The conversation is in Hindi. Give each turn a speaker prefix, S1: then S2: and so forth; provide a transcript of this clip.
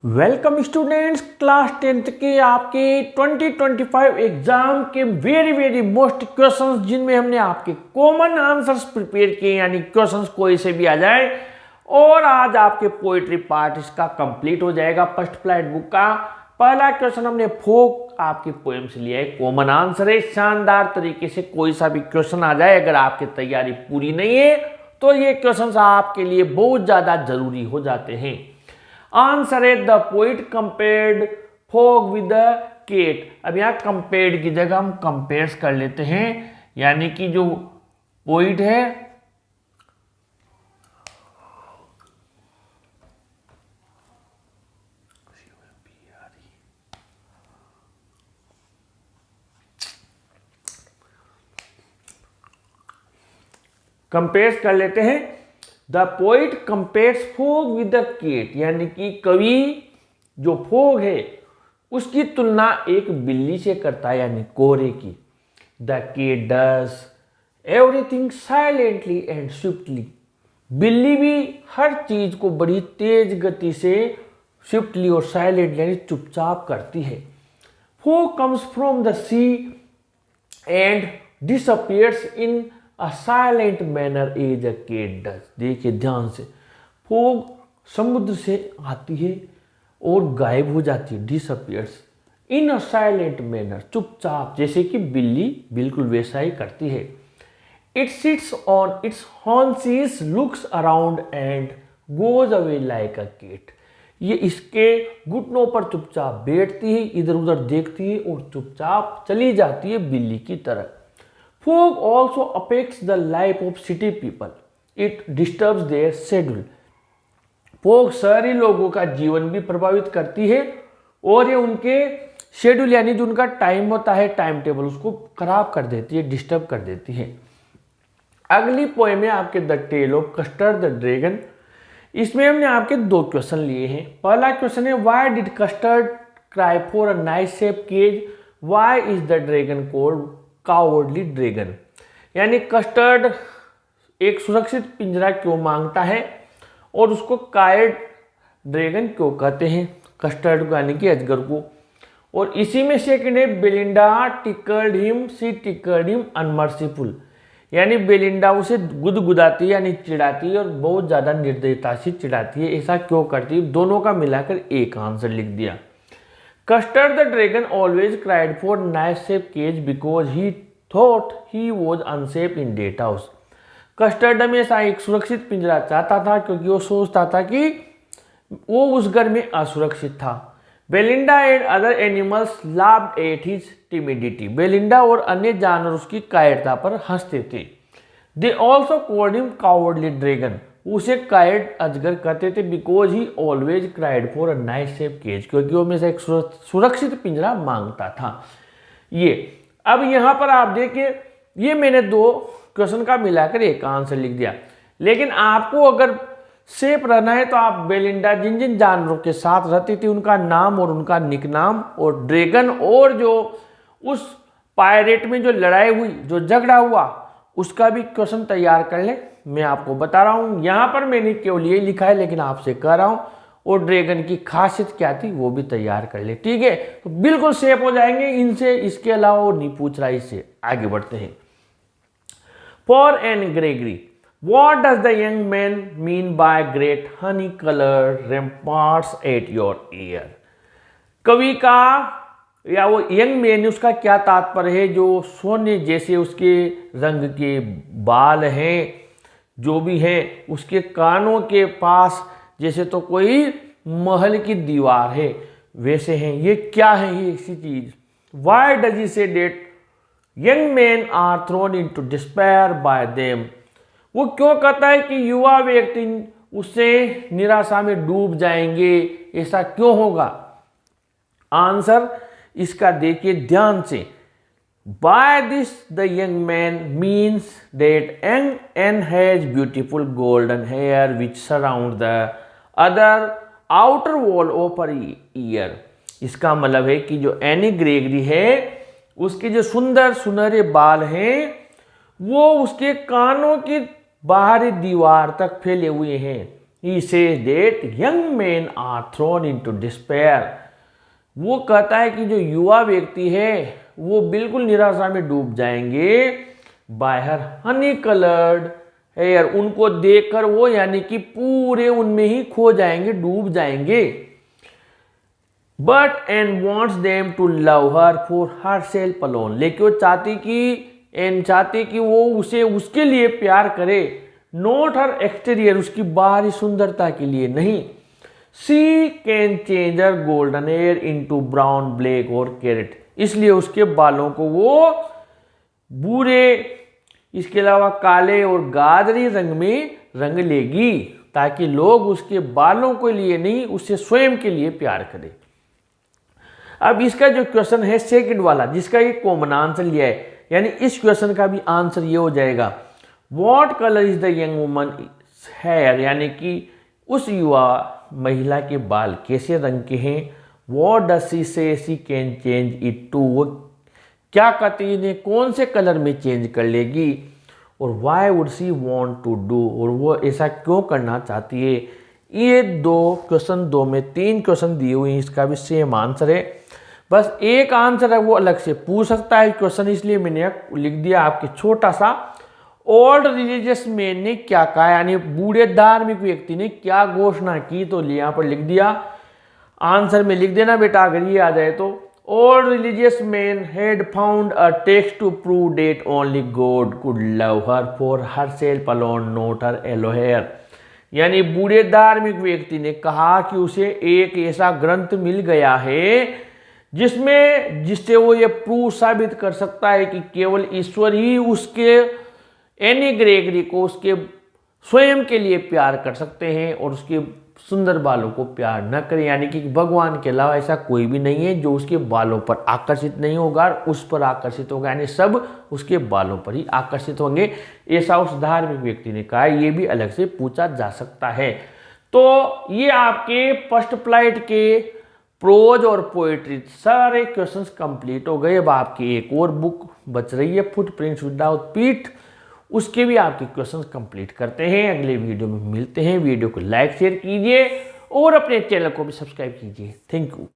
S1: वेलकम स्टूडेंट्स, क्लास 10th के आपके 2025 एग्जाम के वेरी मोस्ट क्वेश्चंस जिनमें हमने आपके कॉमन आंसर्स प्रिपेयर किए, यानी क्वेश्चंस कोई से भी आ जाए। और आज आपके पोइट्री पार्ट इसका कंप्लीट हो जाएगा। फर्स्ट फ्लाइट बुक का पहला क्वेश्चन हमने फोक आपकी पोएम से लिया है। कॉमन आंसर है, शानदार तरीके से कोई सा भी क्वेश्चन आ जाए, अगर आपकी तैयारी पूरी नहीं है तो ये क्वेश्चन आपके लिए बहुत ज्यादा जरूरी हो जाते हैं। आंसर है the poet compared fog with the cat. अब यहाँ कंपेयर्ड की जगह हम कंपेयर्स कर लेते हैं, यानी कि जो पोइट है कंपेयर्स कर लेते हैं। The poet compares fog with the cat, यानी कि कवि जो फॉग है उसकी तुलना एक बिल्ली से करता है, यानी कोहरे की। The cat does everything silently and swiftly. बिल्ली भी हर चीज को बड़ी तेज गति से स्विफ्टली और साइलेंटली यानी चुपचाप करती है। Fog comes from the sea and disappears in a silent manner as a cat does. देखिए ध्यान से, फॉग समुद्र से आती है और गायब हो जाती है, disappears in a silent manner, चुपचाप, जैसे कि बिल्ली बिल्कुल वैसा ही करती है। It sits on its horns, looks around and goes away like a cat. ये इसके घुटनों पर चुपचाप बैठती है, इधर उधर देखती है और चुपचाप चली जाती है बिल्ली की तरह। Fog also affects the life of city people. It disturbs their schedule. Fog शहरी लोगों का जीवन भी प्रभावित करती है और ये उनके शेड्यूल यानी जो उनका टाइम होता है, टाइम टेबल, उसको खराब कर देती है, डिस्टर्ब कर देती है। अगली पोएम है आपके the tale of Custard the dragon. इसमें हमने आपके दो क्वेश्चन लिए हैं। पहला क्वेश्चन है why did Custard cry for a nice shape cage, why is the dragon called cowardly dragon. यानी कस्टर्ड एक सुरक्षित पिंजरा क्यों मांगता है और उसको कायर्ड ड्रैगन क्यों कहते हैं, कस्टर्ड को यानी कि अजगर को। और इसी में सेकंड है बेलिंडा टिकल्ड हिम, सी टिकल्ड हिम अनमर्सीफुल। यानी बेलिंडा उसे गुदगुदाती है यानी चिढ़ाती है और बहुत ज्यादा निर्दयता से चिढ़ाती है। ऐसा क्यों करती है, दोनों का मिलाकर एक आंसर लिख दिया। Custard the dragon always cried for nice safe cage because he thought he was unsafe in that house. Custard हमेशा एक सुरक्षित पिंजरा चाहता था क्योंकि वो सोचता था कि वो उस घर में असुरक्षित था। Belinda and other animals laughed at his timidity. Belinda और अन्य जानवर उसकी कायरता पर हंसते थे। They also called him cowardly dragon. उसे कायर्ड अजगर कहते थे because he always cried for a nice safe cage, क्योंकि वो में से एक सुरक्षित पिंजरा मांगता था। ये अब यहाँ पर आप देखिए, ये मैंने दो क्वेश्चन का मिलाकर एक आंसर लिख दिया। लेकिन आपको अगर सेफ रहना है तो आप बेलिंडा जिन जिन जानवरों के साथ रहती थी उनका नाम और उनका निक नाम, और ड्रैगन और जो उस पायरेट में जो लड़ाई हुई, जो झगड़ा हुआ, उसका भी क्वेश्चन तैयार कर ले। मैं आपको बता रहा हूं, यहां पर मैंने केवल ये लिखा है लेकिन आपसे कह रहा हूं, और ड्रैगन की खासियत क्या थी वो भी तैयार कर ले, ठीक है। तो बिल्कुल सेफ हो जाएंगे इनसे। इसके अलावा वो नहीं पूछ रहा, इससे आगे बढ़ते हैं। For Anne Gregory, what does the young man mean by great honey colour ramparts at your ear. कवि का या वो यंग मैन, उसका क्या तात्पर्य है, जो सोने जैसे उसके रंग के बाल हैं, जो भी है उसके कानों के पास जैसे तो कोई महल की दीवार है वैसे हैं, ये क्या है, ये ऐसी चीज। Y does he say that young men are thrown into despair by them. वो क्यों कहता है कि युवा व्यक्ति उससे निराशा में डूब जाएंगे, ऐसा क्यों होगा। आंसर इसका देखिए ध्यान से। By this the young man means that N has beautiful golden hair which surround the other outer wall of her ear. इसका मतलब है कि जो एनी ग्रेगरी है उसके जो सुंदर सुनहरे बाल हैं वो उसके कानों की बाहरी दीवार तक फैले हुए हैं। He says that young men are thrown into despair. वो कहता है कि जो युवा व्यक्ति है वो बिल्कुल निराशा में डूब जाएंगे। By her honey coloured hair, उनको देखकर वो यानी कि पूरे उनमें ही खो जाएंगे, डूब जाएंगे। But and wants them to love her for herself alone, लेकिन वो चाहती कि वो उसे उसके लिए प्यार करे, नॉट हर एक्सटीरियर, उसकी बाहरी सुंदरता के लिए नहीं। She can change her golden hair into brown, black और कैरेट, इसलिए उसके बालों को वो भूरे, इसके अलावा काले और गाजरी रंग में रंग लेगी, ताकि लोग उसके बालों के लिए नहीं, उससे स्वयं के लिए प्यार करें। अब इसका जो क्वेश्चन है सेकंड वाला, जिसका ये कॉमन आंसर लिया है, यानी इस क्वेश्चन का भी आंसर ये हो जाएगा, what colour is the young woman hair, यानी कि उस युवा महिला के बाल कैसे रंग के हैं। What does she say she can change it to, वो क्या कहती है, इन्हें कौन से कलर में चेंज कर लेगी। और why would she want to do, और वो ऐसा क्यों करना चाहती है। ये दो में 3 क्वेश्चन दिए हुए हैं, इसका भी सेम आंसर है, बस एक आंसर है वो अलग से पूछ सकता है क्वेश्चन, इसलिए मैंने लिख दिया आपके छोटा सा। ओल्ड रिलीजियस मैन ने क्या कहा, यानी बूढ़े धार्मिक व्यक्ति ने क्या घोषणा की, तो यहाँ पर लिख दिया, आंसर में लिख देना बेटा अगर ये आ जाए तो। Old religious men had found a text to prove that only God could love her for herself alone, not her yellow hair। यानी बूढ़े धार्मिक व्यक्ति ने कहा कि उसे एक ऐसा ग्रंथ मिल गया है जिससे वो ये प्रूव साबित कर सकता है कि केवल ईश्वर ही उसके एनी ग्रेगरी को उसके स्वयं के लिए प्यार कर सकते हैं और उसके सुंदर बालों को प्यार न करें, यानी कि भगवान के अलावा ऐसा कोई भी नहीं है जो उसके बालों पर आकर्षित नहीं होगा और उस पर आकर्षित होगा, यानी सब उसके बालों पर ही आकर्षित होंगे, ऐसा उस धार्मिक व्यक्ति ने कहा। ये भी अलग से पूछा जा सकता है। तो ये आपके फर्स्ट फ्लाइट के प्रोज और पोएट्री सारे क्वेश्चंस कंप्लीट हो गए। अब आपकी एक और बुक बच रही है, फुटप्रिंट्स विदाउट फीट, उसके भी आपके क्वेश्चंस कंप्लीट करते हैं। अगले वीडियो में मिलते हैं। वीडियो को लाइक शेयर कीजिए और अपने चैनल को भी सब्सक्राइब कीजिए। Thank you.